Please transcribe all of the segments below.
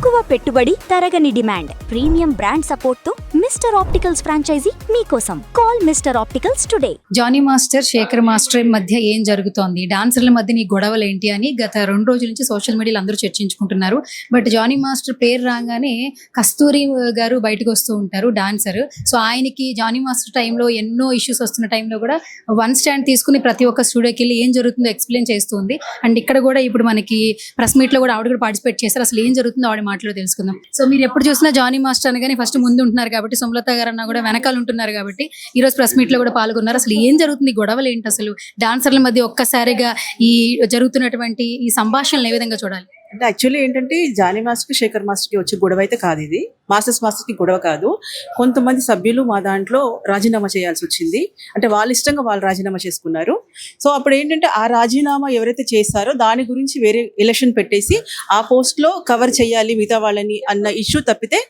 తక్కువ పెట్టుబడి, తరగని డిమాండ్, ప్రీమియం బ్రాండ్ సపోర్ట్ తో మిస్టర్ ఆప్టికల్స్ ఫ్రాంచైజీ మీకోసం. Call mister opticals today. Jani master, Sekhar master మధ్య ఏం జరుగుతోంది, డాన్సర్ల మధ్య నీ గొడవలు ఏంటి అని గత 2 రోజుల నుంచి సోషల్ మీడియాలో అందరూ చర్చించుకుంటున్నారు. బట్ జానీ మాస్టర్ పేరు రాగానే కస్తూరి గారు బయటకు వస్తూ ఉంటారు, డాన్సర్. సో ఆయనకి జానీ మాస్టర్ టైంలో ఎన్నో ఇష్యూస్ వస్తున్న టైంలో కూడా వన్ స్టాండ్ తీసుకుని ప్రతి ఒక్క స్టూడియోకి వెళ్ళి ఏం జరుగుతుందో ఎక్స్ప్లెయిన్ చేస్తుంది. అండ్ ఇక్కడ కూడా ఇప్పుడు మనకి ప్రెస్ మీట్ లో కూడా ఆవిడ కూడా పార్టిసిపేట్ చేస్తారు. అసలు ఏం జరుగుతుందో ఆవిడ మాటలో తెలుసుకుందాం. సో మీరు ఎప్పుడు చూసినా జానీ మాస్టర్ అనగానే ఫస్ట్ ముందు ఉంటున్నారు కాబట్టి, సుమలత గారు అన్న కూడా వెనకాల ఉంటున్నారు కాబట్టి ఈ రోజు ప్రెస్ మీట్ లో కూడా పాల్గొన్నారు. అసలు ఏం జరుగుతుంది, గొడవలు ఏంటి, అసలు డాన్సర్ల మధ్య ఒక్కసారిగా ఈ జరుగుతున్నటువంటి ఈ సంభాషణలు ఏ విధంగా చూడాలి? అంటే యాక్చువల్లీ ఏంటంటే జానీ మాస్టర్కి శేఖర్ మాస్టర్కి వచ్చే గొడవ అయితే కాదు, ఇది మాస్టర్కి గొడవ కాదు. కొంతమంది సభ్యులు మా దాంట్లో రాజీనామా చేయాల్సి వచ్చింది. అంటే వాళ్ళ ఇష్టంగా వాళ్ళు రాజీనామా చేసుకున్నారు. సో అప్పుడు ఏంటంటే ఆ రాజీనామా ఎవరైతే చేశారో దాని గురించి వేరే ఎలక్షన్ పెట్టేసి ఆ పోస్ట్లో కవర్ చేయాలి మిగతా వాళ్ళని అన్న ఇష్యూ తప్పితే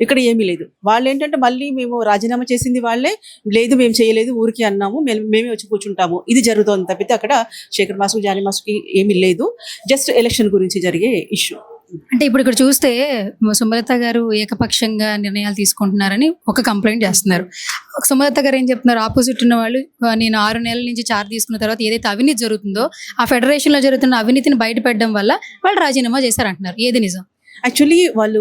ఇక్కడ ఏమీ లేదు. వాళ్ళు ఏంటంటే మళ్ళీ మేము రాజీనామా చేసింది వాళ్ళే, లేదు మేము చేయలేదు ఊరికి అన్నాము, మేమే వచ్చి కూర్చుంటాము, ఇది జరుగుతోంది తప్పితే అక్కడ శేఖర్ మాస్టర్ జానీ మాస్టర్కి ఏమీ లేదు. జస్ట్ ఎలక్షన్ గురించి జరిగే ఇష్యూ. అంటే ఇప్పుడు ఇక్కడ చూస్తే సుమలత గారు ఏకపక్షంగా నిర్ణయాలు తీసుకుంటున్నారని ఒక కంప్లైంట్ చేస్తున్నారు. సుమలత గారు ఏం చెప్తున్నారు, ఆపోజిట్ ఉన్న వాళ్ళు నేను 6 నెలల నుంచి చార్జ్ తీసుకున్న తర్వాత ఏదైతే అవినీతి జరుగుతుందో ఆ ఫెడరేషన్ లో జరుగుతున్న అవినీతిని బయటపెట్టడం వల్ల వాళ్ళు రాజీనామా చేశారంటున్నారు. ఏది నిజం? యాక్చువల్లీ వాళ్ళు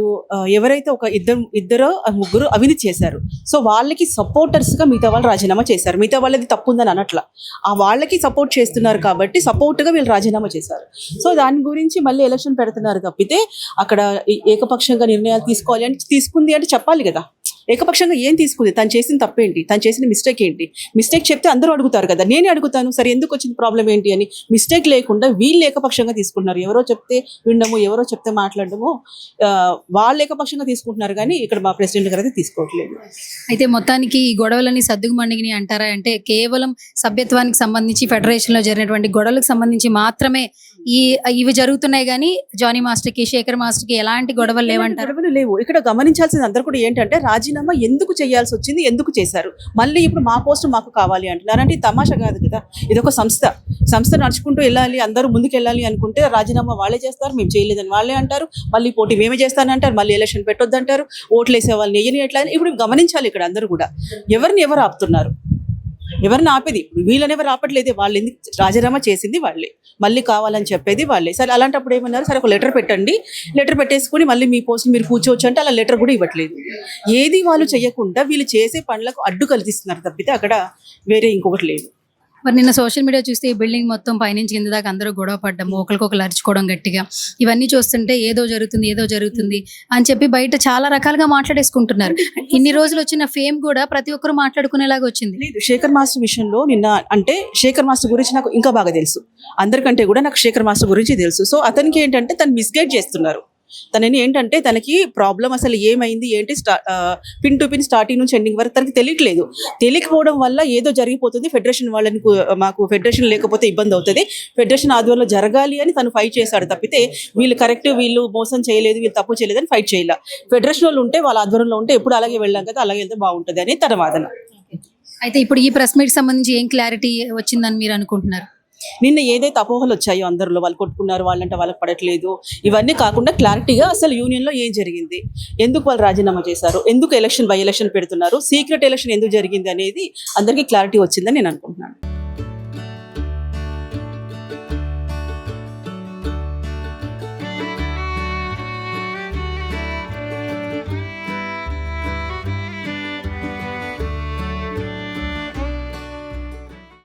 ఎవరైతే ఒక ఇద్దరు ముగ్గురు అవినీతి చేశారు, సో వాళ్ళకి సపోర్టర్స్గా మిగతా వాళ్ళు రాజీనామా చేశారు. మిగతా వాళ్ళది తప్పు ఉందని అనట్లా, ఆ వాళ్ళకి సపోర్ట్ చేస్తున్నారు కాబట్టి సపోర్ట్గా వీళ్ళు రాజీనామా చేశారు. సో దాని గురించి మళ్ళీ ఎలక్షన్ పెడుతున్నారు తప్పితే అక్కడ ఏకపక్షంగా నిర్ణయాలు తీసుకోవాలి అంటే తీసుకుంది అంటే చెప్పాలి కదా. ఏకపక్షంగా ఏం తీసుకుంది, తను చేసిన తప్పేంటి, తను చేసిన మిస్టేక్ ఏంటి, మిస్టేక్ చెప్తే అందరూ అడుగుతారు కదా, నేనే అడుగుతాను సరే ఎందుకు వచ్చింది ప్రాబ్లం ఏంటి అని. మిస్టేక్ లేకుండా వీళ్ళు ఏకపక్షంగా తీసుకుంటున్నారు. ఎవరో చెప్తే వినడము, ఎవరో చెప్తే మాట్లాడడము, వాళ్ళు ఏకపక్షంగా తీసుకుంటున్నారు కానీ ఇక్కడ మా ప్రెసిడెంట్ గారు అయితే తీసుకోవట్లేదు. అయితే మొత్తానికి ఈ గొడవలని సద్దుగుమణిగిని అంటారా? అంటే కేవలం సభ్యత్వానికి సంబంధించి ఫెడరేషన్ లో జరిగినటువంటి గొడవలకు సంబంధించి మాత్రమే ఇవి జరుగుతున్నాయి కానీ జానీ మాస్టర్కి శేఖర్ మాస్టర్కి ఎలాంటి గొడవలు లేవంటారు? గొడవలు లేవు. ఇక్కడ గమనించాల్సింది అందరూ కూడా ఏంటంటే రాజీనామా ఎందుకు చేయాల్సి వచ్చింది, ఎందుకు చేశారు, మళ్ళీ ఇప్పుడు మా పోస్ట్ మాకు కావాలి అంటున్నారు. అంటే తమాషా కాదు కదా, ఇదొక సంస్థ నడుచుకుంటూ వెళ్ళాలి, అందరూ ముందుకు వెళ్ళాలి అనుకుంటే రాజీనామా వాళ్ళే చేస్తారు, మేము చేయలేదని వాళ్ళే అంటారు, మళ్ళీ పోటీ మేమే చేస్తానంటారు, మళ్ళీ ఎలక్షన్ పెట్టొద్దు అంటారు, ఓట్లు వేసే వాళ్ళని నెయ్యని ఎట్లా. ఇప్పుడు గమనించాలి ఇక్కడ అందరూ కూడా ఎవరు ఆపుతున్నారు, ఎవరిని ఆపేది వీళ్ళని ఎవరు ఆపట్లేదు. వాళ్ళు ఎందుకు రాజీనామా చేసింది వాళ్ళే, మళ్ళీ కావాలని చెప్పేది వాళ్ళే. సరే అలాంటప్పుడు ఏమన్నారు, సరే ఒక లెటర్ పెట్టండి, లెటర్ పెట్టేసుకుని మళ్ళీ మీ పోస్ట్ మీరు కూర్చోవచ్చు అంటే అలా లెటర్ కూడా ఇవ్వట్లేదు. ఏది వాళ్ళు చేయకుండా వీళ్ళు చేసే పనులకు అడ్డు కల్పిస్తున్నారు తప్పితే అక్కడ వేరే ఇంకొకటి లేదు. మరి నిన్న సోషల్ మీడియా చూస్తే ఈ బిల్డింగ్ మొత్తం పైనుంచి కింద దాకా అందరూ గొడవ పడ్డము, ఒకరికొకరు అరుచుకోవడం గట్టిగా, ఇవన్నీ చూస్తుంటే ఏదో జరుగుతుంది అని చెప్పి బయట చాలా రకాలుగా మాట్లాడేసుకుంటున్నారు. ఇన్ని రోజులు వచ్చిన ఫేమ్ కూడా ప్రతి ఒక్కరు మాట్లాడుకునేలాగా వచ్చింది. లేదు, శేఖర్ మాస్టర్ విషయంలో నిన్న అంటే శేఖర్ మాస్టర్ గురించి నాకు ఇంకా బాగా తెలుసు, అందరికంటే కూడా నాకు శేఖర్ మాస్టర్ గురించి తెలుసు. సో అతనికి ఏంటంటే తను మిస్గైడ్ చేస్తున్నారు. తనని ఏంటంటే తనకి ప్రాబ్లం అసలు ఏమైంది ఏంటి పిన్ టు పిన్ స్టార్టింగ్ నుంచి ఎండింగ్ వరకు తనకి తెలియకపోవడం వల్ల ఏదో జరిగిపోతుంది, ఫెడరేషన్ వాళ్ళని మాకు ఫెడరేషన్ లేకపోతే ఇబ్బంది అవుతుంది, ఫెడరేషన్ ఆధ్వర్యంలో జరగాలి అని తను ఫైట్ చేశాడు తప్పితే వీళ్ళు కరెక్ట్, వీళ్ళు మోసం చేయలేదు, వీళ్ళు తప్పు చేయలేదు అని ఫైట్ చేయాల. ఫెడరేషన్ వాళ్ళు ఉంటే వాళ్ళ ఆధ్వర్యంలో ఉంటే ఎప్పుడు అలాగే వెళ్ళాం కదా, అలాగే వెళ్తే బాగుంటుంది అని తన వాదన. అయితే ఇప్పుడు ఈ ప్రెస్ మీట్ సంబంధించి ఏం క్లారిటీ వచ్చిందని మీరు అనుకుంటున్నారు? నిన్న ఏదైతే అపోహలు వచ్చాయో అందరిలో, వాళ్ళు కొట్టుకున్నారు, వాళ్ళంటే వాళ్ళకి పడట్లేదు, ఇవన్నీ కాకుండా క్లారిటీగా అసలు యూనియన్లో ఏం జరిగింది, ఎందుకు వాళ్ళు రాజీనామా చేశారు, ఎందుకు బై ఎలక్షన్ పెడుతున్నారు, సీక్రెట్ ఎలక్షన్ ఎందుకు జరిగింది అనేది అందరికీ క్లారిటీ వచ్చిందని నేను అనుకుంటున్నాను.